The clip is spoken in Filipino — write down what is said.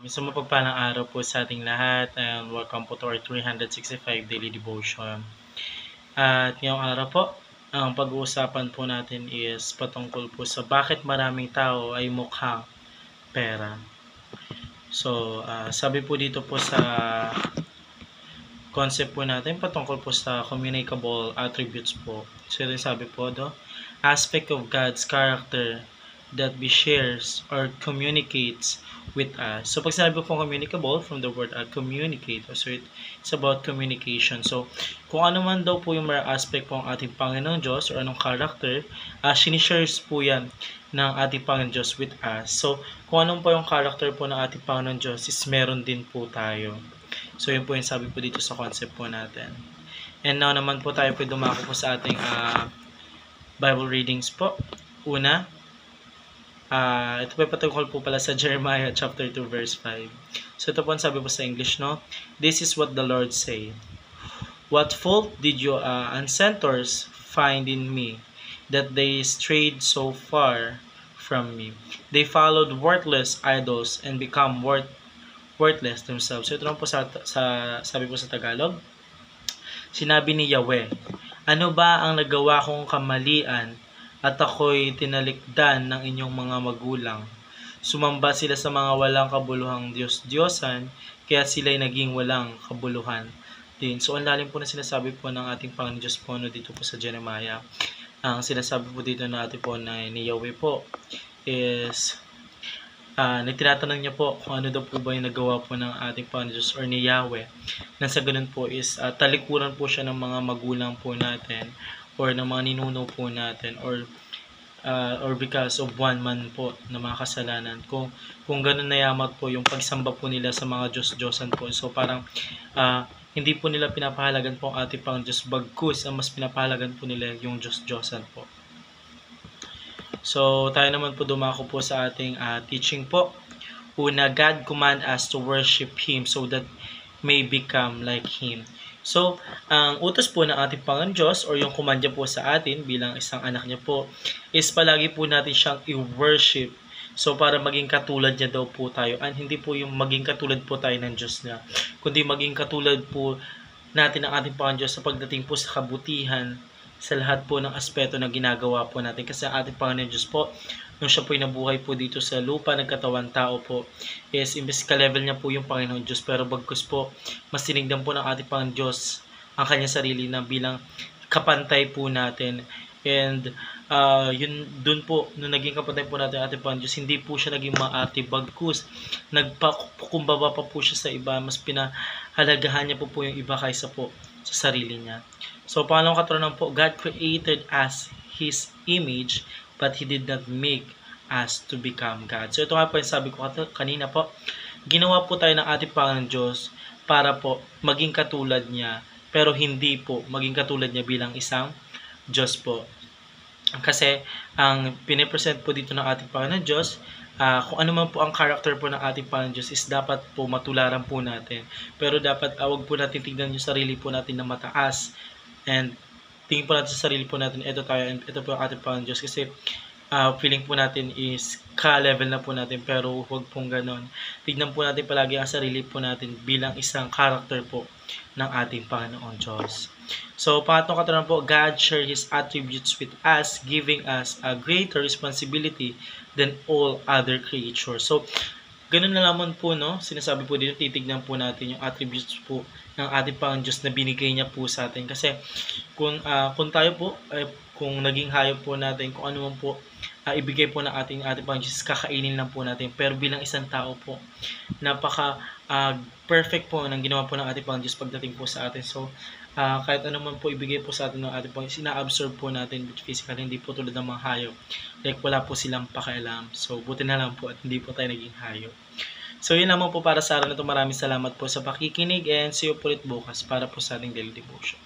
Isang mapagpalang araw po sa ating lahat and welcome po to our 365 Daily Devotion. At ngayong araw po, ang pag-uusapan po natin is patungkol po sa bakit maraming tao ay mukhang pera. So, sabi po dito po sa concept po natin patungkol po sa communicable attributes po. So, sabi po aspect of God's character that be shares or communicates with us. So, pag sinabi po communicable, from the word communicate, so it's about communication. So, kung ano man daw po yung mga aspect po ng ating Panginoong Diyos or anong character, sinishares po yan ng ating Panginoong Diyos with us. So, kung anong po yung character po ng ating Panginoong Diyos is meron din po tayo. So, yun po yung sabi po dito sa concept po natin. And now naman po tayo po dumako po sa ating Bible readings po. Una, ito po patungkol po pala sa Jeremiah chapter 2 verse 5. So ito po ang sabi po sa English, This is what the Lord say. What fault did your ancestors find in me, that they strayed so far from me? They followed worthless idols and become worthless themselves. So ito lang po sabi po sa Tagalog. Sinabi ni Yahweh, ano ba ang nagawa kong kamalian at ako'y tinalikdan ng inyong mga magulang? Sumamba sila sa mga walang kabuluhang Diyos-Diyosan, kaya sila'y naging walang kabuluhan din. So, ang lalim po na sinasabi po ng ating Panginoon Diyos po dito po sa Jeremiah. Ang sinasabi po dito na ating po na ni Yahweh po is tinatanong niya po kung ano daw po ba yung nagawa po ng ating Panginoon Diyos or ni Yahweh. Nang sa ganun po is talikuran po siya ng mga magulang po natin or ng mga ninuno po natin or because of one man po na mga kasalanan. Kung ganun na yamat po yung pagsamba po nila sa mga Diyos-Diyosan po. So parang hindi po nila pinapahalagan po ang ating Panginoon Diyos, bagkus ang mas pinapahalagan po nila yung Diyos-Diyosan po. So tayo naman po dumako po sa ating teaching po. Una, God command us to worship Him so that may become like Him. So, ang utos po ng ating Panginoon Diyos or yung command niya po sa atin bilang isang anak niya po is palagi po natin siyang i-worship. So, para maging katulad niya daw po tayo. And hindi po yung maging katulad po tayo ng Diyos niya, kundi maging katulad po natin ang ating Panginoon Diyos sa pagdating po sa kabutihan sa lahat po ng aspeto na ginagawa po natin. Kasi ang ating Panginoon Diyos po, nung siya po nabuhay po dito sa lupa, nagkatawan tao po, is imbes ka-level niya po yung Panginoon Diyos, pero bagkus po, mas tinignan po ng ating Panginoon Diyos ang kanyang sarili na bilang kapantay po natin. And yun dun po, nung naging kapantay po natin ating Panginoon Diyos, hindi po siya naging maati, bagkus nagpakumbaba pa po siya sa iba, mas pinahalagahan niya po yung iba kaysa po sa sarili niya. So, pangalawang katanungan po, God created us His image, but He did not make us to become God. So, ito nga po yung sabi ko kanina po, ginawa po tayo ng ating Panginoon Diyos para po maging katulad niya, pero hindi po maging katulad niya bilang isang Diyos po. Kasi, ang pinipresent po dito ng ating Panginoon Diyos, kung ano man po ang character po ng ating Panginoon Diyos is dapat po matularan po natin. Pero dapat wag po natin tignan yung sarili po natin na mataas. And tingin po natin sa sarili po natin, ito tayo, and ito po ang ating Panginoon Diyos. Kasi feeling po natin is ka-level na po natin, pero huwag pong ganon. Tignan po natin palagi ang sarili po natin bilang isang character po ng ating Panginoon Diyos. So, pangatlong katanungan po, God shared His attributes with us, giving us a greater responsibility than all other creatures. So, ganun na naman po, sinasabi po dito, titignan po natin yung attributes po ng ating Panginoon Diyos na binigay niya po sa atin. Kasi, kung tayo po, kung naging hayop po natin, kung ano man po, ibigay po ng ating Panginoon Diyos, kakainin lang po natin. Pero bilang isang tao po, napaka perfect po ng ginawa po ng ating Panginoon Diyos pagdating po sa atin. So, kahit ano man po ibigay po sa atin ng ating Panginoon, ina-absorb po natin physically, hindi po tulad ng mga hayop. Like, wala po silang pakialam. So, buti na lang po at hindi po tayo naging hayop. So, yun naman po para sa araw na ito. Maraming salamat po sa pakikinig and see you po ulit bukas para po sa ating daily devotion.